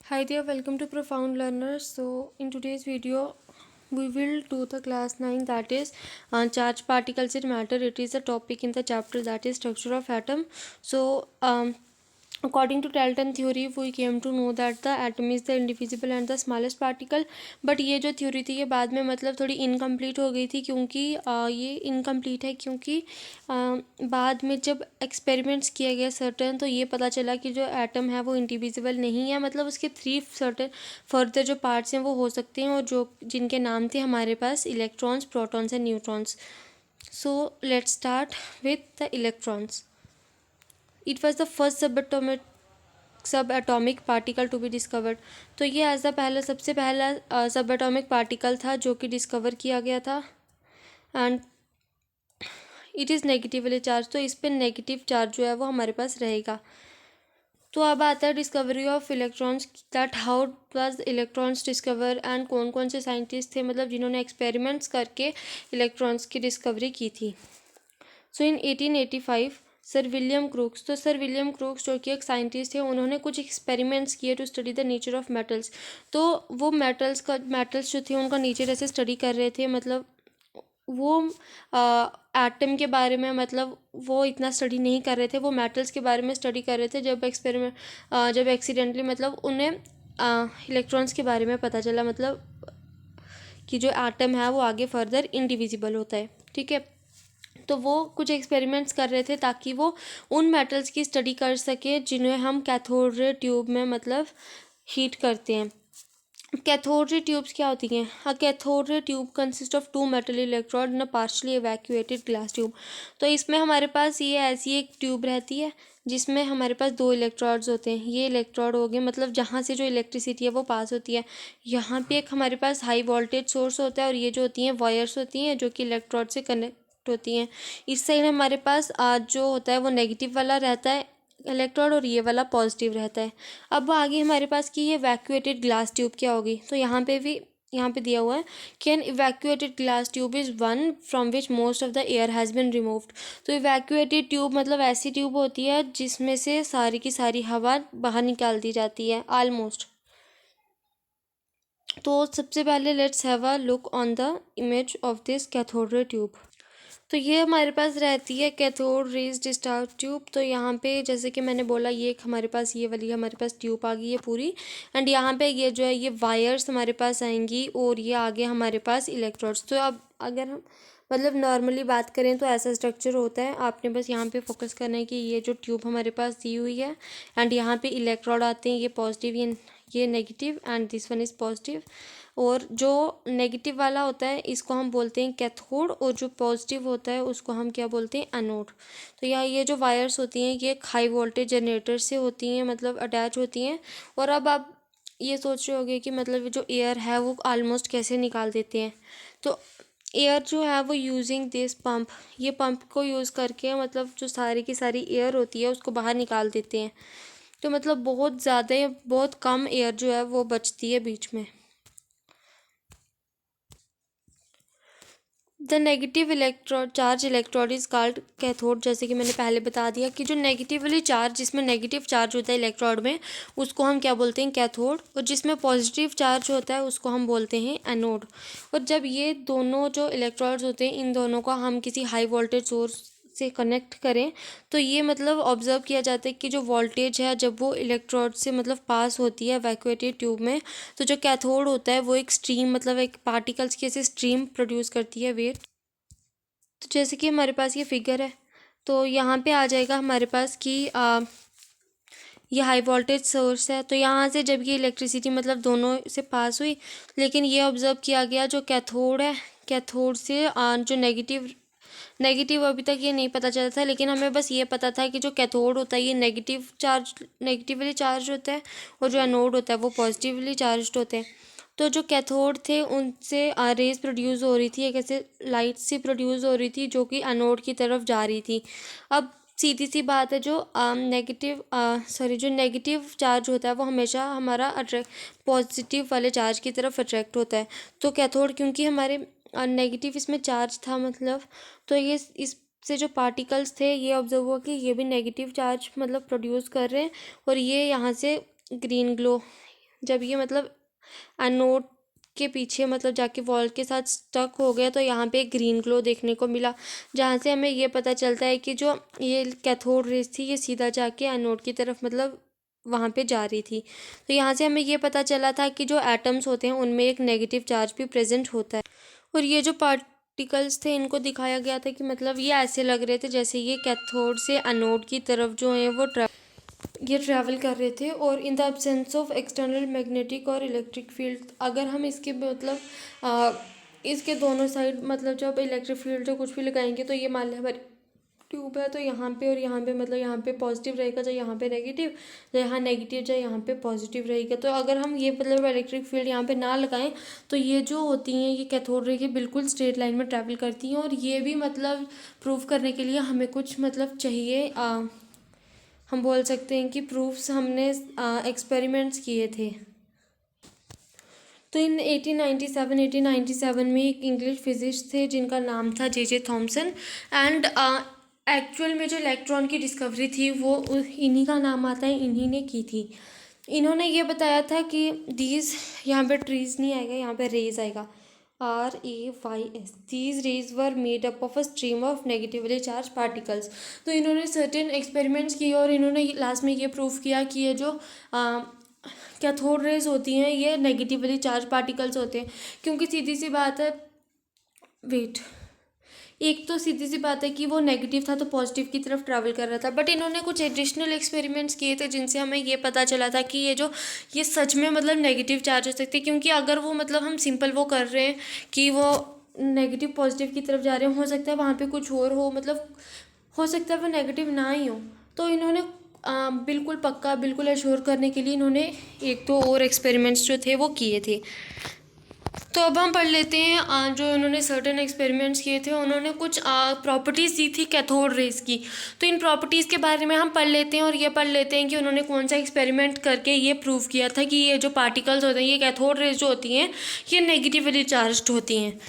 Hi there, welcome to Profound Learners. So, in today's video, we will do the class 9, that is charge particles in matter. It is a topic in the chapter that is structure of atom. So, according to Dalton theory, we came to know that the atom is the indivisible and the smallest particle. But ये जो theory थी ये बाद में मतलब थोड़ी incomplete हो गई थी, क्योंकि ये इनकम्प्लीट है क्योंकि बाद में जब एक्सपेरिमेंट्स किया गया सर्टन, तो ये पता चला कि जो एटम है वो इंडिविजिबल नहीं है, मतलब उसके 3 सर्टन फर्दर जो पार्ट्स हैं वो हो सकते हैं, और जो जिनके नाम थे हमारे पास electrons, protons and neutrons. So let's start with the electrons. It was the first sub atomic particle to be discovered. तो ये सबसे पहला सब एटॉमिक पार्टिकल था जो कि डिस्कवर किया गया था. And it is negatively charge, तो इस पर नेगेटिव चार्ज जो है वो हमारे पास रहेगा. तो अब आता है discovery of electrons, that how was electrons discover and कौन कौन से साइंटिस्ट थे मतलब जिन्होंने एक्सपेरिमेंट्स करके इलेक्ट्रॉन्स की डिस्कवरी की थी. So in 1885 sir William Crookes, तो सर विलियम क्रूक्स जो कि एक साइंटिस्ट थे, उन्होंने कुछ एक्सपेरिमेंट्स किए to study the nature of metals. तो वो मेटल्स जो थे उनका नेचर ऐसे स्टडी कर रहे थे, मतलब वो एटम के बारे में मतलब वो इतना स्टडी नहीं कर रहे थे, वो मेटल्स के बारे में स्टडी कर रहे थे. जब एक्सीडेंटली मतलब उन्हें इलेक्ट्रॉन्स के बारे में पता चला, मतलब कि जो एटम है वो आगे फर्दर इंडिविजिबल होता है. ठीक है, तो वो कुछ एक्सपेरिमेंट्स कर रहे थे ताकि वो उन मेटल्स की स्टडी कर सके जिन्हें हम कैथोड रे ट्यूब में मतलब हीट करते हैं. कैथोड रे ट्यूब्स क्या होती हैं? A cathode ray tube consist of 2 metal electrode in a partially evacuated glass tube. तो इसमें हमारे पास ये ऐसी एक ट्यूब रहती है जिसमें हमारे पास 2 इलेक्ट्रोड्स होते हैं. ये इलेक्ट्रोड हो गए मतलब जहाँ से जो इलेक्ट्रिसिटी है वो पास होती है. यहाँ पे एक हमारे पास हाई वोल्टेज सोर्स होता है, और ये जो होती हैं वायर्स होती हैं जो कि इलेक्ट्रोड से कनेक्ट होती हैं. इस साइड हमारे पास जो होता है वो नेगेटिव वाला रहता है इलेक्ट्रोड, और ये वाला पॉजिटिव रहता है. अब आगे हमारे पास कि ये वैक्यूएटेड ग्लास ट्यूब क्या होगी, तो यहाँ पे दिया हुआ है कि an evacuated glass tube is one from which most of the air has been removed. तो इवैक्यूएटेड ट्यूब मतलब ऐसी ट्यूब होती है जिसमें से सारी की सारी हवा बाहर निकाल दी जाती है ऑलमोस्ट. तो सबसे पहले let's have a look on the image of this cathode ray tube. तो ये हमारे पास रहती है कैथोड रेज डिस्चार्ज ट्यूब. तो यहाँ पे जैसे कि मैंने बोला, ये एक हमारे पास ये वाली हमारे पास ट्यूब आ गई है पूरी, एंड यहाँ पे ये जो है ये वायर्स हमारे पास आएंगी, और ये आगे हमारे पास इलेक्ट्रोड्स. तो अब अगर हम मतलब नॉर्मली बात करें तो ऐसा स्ट्रक्चर होता है. आपने बस यहाँ पे फोकस करना है कि ये जो ट्यूब हमारे पास दी हुई है, एंड यहाँ पे इलेक्ट्रोड आते हैं, ये पॉजिटिव ये negative and this one is positive. और जो नेगेटिव वाला होता है इसको हम बोलते हैं कैथोड, और जो पॉजिटिव होता है उसको हम क्या बोलते हैं? एनोड. तो यहाँ ये जो वायर्स होती हैं ये हाई वोल्टेज जनरेटर से होती हैं, मतलब अटैच होती हैं. और अब आप ये सोच रहे होंगे कि मतलब जो एयर है वो ऑलमोस्ट कैसे निकाल देते हैं. तो एयर जो है वो यूजिंग दिस पंप, ये पंप को यूज़ करके मतलब जो सारी की सारी एयर होती है उसको बाहर निकाल देते हैं. तो मतलब बहुत ज़्यादा बहुत कम एयर जो है वो बचती है बीच में. The negative electrode is called cathode. जैसे कि मैंने पहले बता दिया कि जो नेगेटिवली चार्ज, जिसमें नेगेटिव चार्ज होता है इलेक्ट्रोड में, उसको हम क्या बोलते हैं? कैथोड. और जिसमें पॉजिटिव चार्ज होता है उसको हम बोलते हैं एनोड. और जब ये दोनों जो इलेक्ट्रोड्स होते हैं इन दोनों को हम किसी हाई वोल्टेज सोर्स से कनेक्ट करें, तो ये मतलब ऑब्जर्व किया जाता है कि जो वोल्टेज है जब वो इलेक्ट्रोड से मतलब पास होती है वैक्यूएटेड ट्यूब में, तो जो कैथोड होता है वो एक स्ट्रीम मतलब एक पार्टिकल्स की ऐसे स्ट्रीम प्रोड्यूस करती है, वेव. तो जैसे कि हमारे पास ये फिगर है, तो यहाँ पे आ जाएगा हमारे पास कि ये हाई वोल्टेज सोर्स है. तो यहाँ से जब ये इलेक्ट्रिसिटी मतलब दोनों से पास हुई, लेकिन ये ऑब्जर्व किया गया जो कैथोड है, कैथोड से जो नेगेटिव अभी तक ये नहीं पता चला था, लेकिन हमें बस ये पता था कि जो कैथोड होता है ये नेगेटिवली चार्ज होता है, और जो एनोड होता है वो पॉजिटिवली चार्ज होते हैं. तो जो कैथोड थे उनसे रेज प्रोड्यूस हो रही थी, एक ऐसे लाइट सी प्रोड्यूस हो रही थी जो कि एनोड की तरफ जा रही थी. अब सीधी सी बात है, जो जो नेगेटिव चार्ज होता है वो हमेशा हमारा अट्रैक्ट पॉजिटिव वाले चार्ज की तरफ अट्रैक्ट होता है. तो कैथोड क्योंकि हमारे नेगेटिव इसमें चार्ज था मतलब, तो ये इससे जो पार्टिकल्स थे ये ऑब्जर्व हुआ कि ये भी नेगेटिव चार्ज मतलब प्रोड्यूस कर रहे हैं, और ये यहाँ से ग्रीन ग्लो जब ये मतलब एनोड के पीछे मतलब जाके वॉल के साथ स्टक हो गया तो यहाँ पे एक ग्रीन ग्लो देखने को मिला, जहाँ से हमें ये पता चलता है कि जो ये कैथोड रेस थी ये सीधा जाके एनोड की तरफ मतलब वहाँ पे जा रही थी। तो यहाँ से हमें ये पता चला था कि जो एटम्स होते हैं उनमें एक नेगेटिव चार्ज भी प्रेजेंट होता है। और ये जो पार्टिकल्स थे इनको दिखाया गया था कि मतलब ये ऐसे लग रहे थे जैसे ये कैथोड से एनोड की तरफ जो है वो ट्रैवल कर रहे थे। और in the absence of external magnetic और इलेक्ट्रिक फील्ड, अगर हम इसके मतलब इसके दोनों साइड मतलब जब इलेक्ट्रिक फील्ड जो कुछ भी लगाएंगे तो ये मान लें हमारी ट्यूब है तो यहाँ पे और यहाँ पे मतलब यहाँ पे पॉजिटिव रहेगा चाहे यहाँ पे नेगेटिव, चाहे यहाँ नेगेटिव चाहे यहाँ पे पॉजिटिव रहेगा। तो अगर हम ये मतलब इलेक्ट्रिक फील्ड यहाँ पे ना लगाएं तो ये जो होती हैं ये कैथोड रे की बिल्कुल स्ट्रेट लाइन में ट्रैवल करती हैं। और ये भी मतलब प्रूव करने के लिए हमें कुछ मतलब चाहिए, हम बोल सकते हैं कि प्रूफ्स हमने एक्सपेरिमेंट्स किए थे। तो इन 1897 में एक इंग्लिश फिजिस्ट थे जिनका नाम था जे थॉमसन। एंड एक्चुअल में जो इलेक्ट्रॉन की डिस्कवरी थी वो इन्हीं का नाम आता है, इन्हीं ने की थी। इन्होंने ये बताया था कि दीज, यहाँ पे ट्रीज नहीं आएगा, यहाँ पे रेज आएगा, RAYS। These raise were made up of a stream of negatively charge particles. तो इन्होंने सर्टेन एक्सपेरिमेंट्स किए और इन्होंने लास्ट में ये प्रूव किया कि ये जो कैथोड रेज होती हैं ये नेगेटिवली चार्ज पार्टिकल्स होते हैं। क्योंकि सीधी सी बात है, वेट, एक तो सीधी सी बात है कि वो नेगेटिव था तो पॉजिटिव की तरफ ट्रैवल कर रहा था, बट इन्होंने कुछ एडिशनल एक्सपेरिमेंट्स किए थे जिनसे हमें ये पता चला था कि ये सच में मतलब नेगेटिव चार्ज हो सकते हैं। क्योंकि अगर वो मतलब हम सिंपल वो कर रहे हैं कि वो नेगेटिव पॉजिटिव की तरफ जा रहे हैं, हो सकता है वहाँ पे कुछ और हो, मतलब हो सकता है वो नेगेटिव ना ही हो। तो इन्होंने बिल्कुल पक्का, बिल्कुल एश्योर करने के लिए इन्होंने एक तो और एक्सपेरिमेंट्स जो थे वो किए थे। तो अब हम पढ़ लेते हैं जो उन्होंने सर्टेन एक्सपेरिमेंट्स किए थे, उन्होंने कुछ प्रॉपर्टीज़ दी थी कैथोड रेज की। तो इन प्रॉपर्टीज़ के बारे में हम पढ़ लेते हैं और ये पढ़ लेते हैं कि उन्होंने कौन सा एक्सपेरिमेंट करके ये प्रूव किया था कि ये जो पार्टिकल्स होते हैं, ये कैथोड रेज जो होती हैं, ये नेगेटिवली चार्ज्ड होती हैं।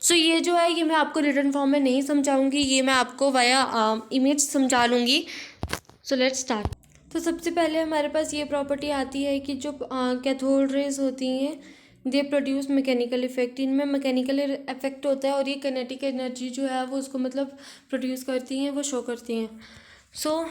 सो ये जो है ये मैं आपको रिटन फॉर्म में नहीं समझाऊंगी, ये मैं आपको वाया इमेज समझा लूँगी। सो लेट्स स्टार्ट। तो सबसे पहले हमारे पास ये प्रॉपर्टी आती है कि जो कैथोड रेज होती हैं दे प्रोड्यूस मैकेनिकल इफेक्ट। इनमें मैकेनिकल इफेक्ट होता है और ये काइनेटिक एनर्जी जो है वो उसको मतलब प्रोड्यूस करती हैं, वो शो करती हैं। सो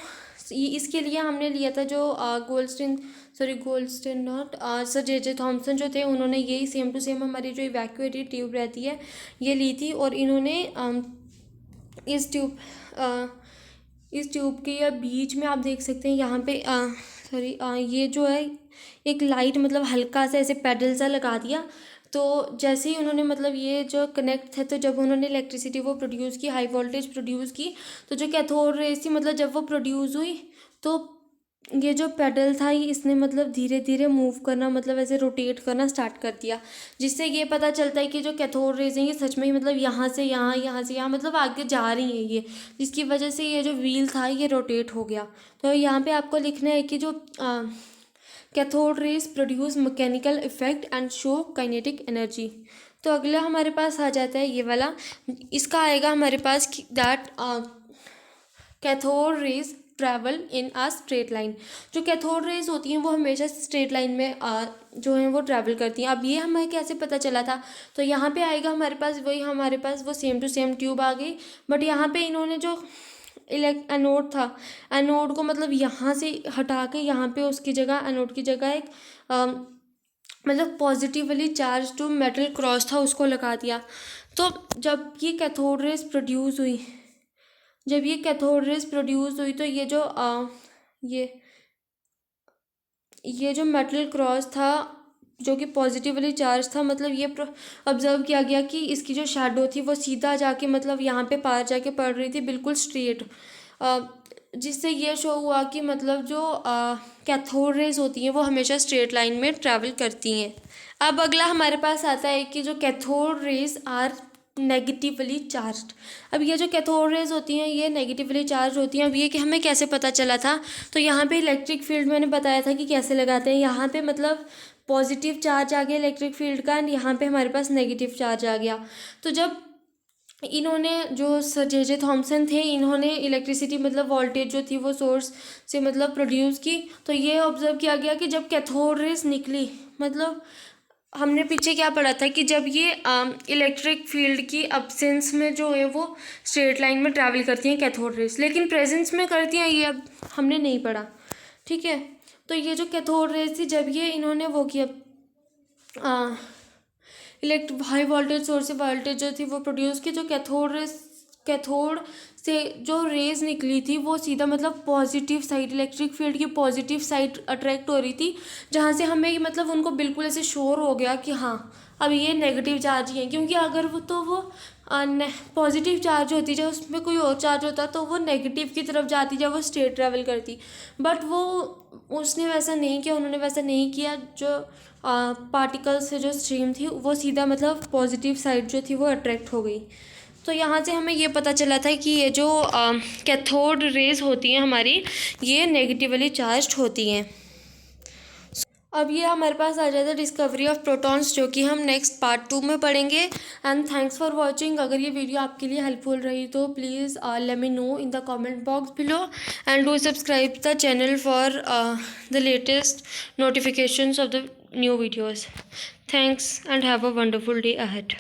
इसके लिए हमने लिया था जो Goldstein not sir J Thomson जो थे, उन्होंने यही सेम टू सेम हमारी जो इवैक्यूएटेड ट्यूब रहती है ये ली थी। और इन्होंने इस ट्यूब के या बीच में आप देख सकते हैं यहाँ पे ये जो है एक लाइट मतलब हल्का सा ऐसे पैडल सा लगा दिया। तो जैसे ही उन्होंने मतलब ये जो कनेक्ट थे, तो जब उन्होंने इलेक्ट्रिसिटी वो प्रोड्यूस की, हाई वोल्टेज प्रोड्यूस की, तो जो कैथोड रेज थी मतलब जब वो प्रोड्यूस हुई तो ये जो पेडल था ये इसने मतलब धीरे धीरे मूव करना, मतलब ऐसे रोटेट करना स्टार्ट कर दिया, जिससे ये पता चलता है कि जो कैथोड रेज हैं ये सच में ही मतलब यहाँ से यहाँ, यहाँ से यहाँ मतलब आगे जा रही हैं ये, जिसकी वजह से ये जो व्हील था ये रोटेट हो गया। तो यहाँ पे आपको लिखना है कि जो cathode raise produce mechanical effect and show kinetic energy. तो अगला हमारे पास आ जाता है ये वाला, इसका आएगा हमारे पास that cathode rays travel in a straight line. जो कैथोड रेज होती हैं वो हमेशा स्ट्रेट लाइन में जो है वो ट्रैवल करती हैं। अब ये हमें कैसे पता चला था, तो यहाँ पे आएगा हमारे पास वही, हमारे पास वो सेम टू सेम ट्यूब आ गई, बट यहाँ पे इन्होंने जो एनोड था, एनोड को मतलब यहाँ से हटा के यहाँ पे उसकी जगह, एनोड की जगह एक मतलब पॉजिटिवली चार्ज जो मेटल क्रॉस था उसको लगा दिया। तो जब ये कैथोड रेज प्रोड्यूस हुई, तो ये जो मेटल क्रॉस था जो कि पॉजिटिवली चार्ज था, मतलब ये ऑब्जर्व किया गया कि इसकी जो शैडो थी वो सीधा जाके मतलब यहाँ पे पार जाके पड़ रही थी बिल्कुल स्ट्रेट, जिससे ये शो हुआ कि मतलब जो कैथोड रेज होती हैं वो हमेशा स्ट्रेट लाइन में ट्रैवल करती हैं। अब अगला हमारे पास आता है कि जो cathode rays are negatively charged. अब ये जो कैथोड रेज होती हैं ये नेगेटिवली चार्ज होती हैं। अब ये कि हमें कैसे पता चला था, तो यहाँ पे इलेक्ट्रिक फील्ड मैंने बताया था कि कैसे लगाते हैं। यहाँ पे मतलब पॉजिटिव चार्ज आ गया इलेक्ट्रिक फील्ड का, एंड यहाँ पे हमारे पास नेगेटिव चार्ज आ गया। तो जब इन्होंने जो सर जे थॉमसन थे, इन्होंने इलेक्ट्रिसिटी मतलब वोल्टेज जो थी वो सोर्स से मतलब प्रोड्यूस की। तो ये ऑब्जर्व किया गया कि जब कैथोड रेज निकली, मतलब हमने पीछे क्या पढ़ा था कि जब ये इलेक्ट्रिक फील्ड की अब्सेंस में जो है वो स्ट्रेट लाइन में ट्रैवल करती हैं कैथोड रेज, लेकिन प्रेजेंस में करती हैं ये अब हमने नहीं पढ़ा। ठीक है, तो ये जो कैथोड रेज थी, जब ये इन्होंने वो किया हाई वोल्टेज सोर्स से वोल्टेज जो थी वो प्रोड्यूस की, जो कैथोड से जो रेज निकली थी वो सीधा मतलब पॉजिटिव साइड, इलेक्ट्रिक फील्ड की पॉजिटिव साइड अट्रैक्ट हो रही थी, जहाँ से हमें मतलब उनको बिल्कुल ऐसे श्योर हो गया कि हाँ अब ये नेगेटिव चार्ज ही है। क्योंकि अगर वो तो वो पॉजिटिव चार्ज होती, जब उसमें कोई और चार्ज होता तो वो नेगेटिव की तरफ जाती, जब वो स्टेट ट्रैवल करती। बट वो उसने वैसा नहीं किया, उन्होंने वैसा नहीं किया। जो पार्टिकल से जो स्ट्रीम थी वो सीधा मतलब पॉजिटिव साइड जो थी वो अट्रैक्ट हो गई। तो यहाँ से हमें ये पता चला था कि ये जो कैथोड रेज होती हैं हमारी, ये नेगेटिवली चार्ज होती हैं। अब ये हमारे पास आ जाता है डिस्कवरी ऑफ प्रोटॉन्स, जो कि हम नेक्स्ट पार्ट 2 में पढ़ेंगे। And thanks for watching. अगर ये वीडियो आपके लिए हेल्पफुल रही तो please let me know in the comment box below, and do subscribe the channel for the latest notifications of the new videos. Thanks and have a wonderful day ahead.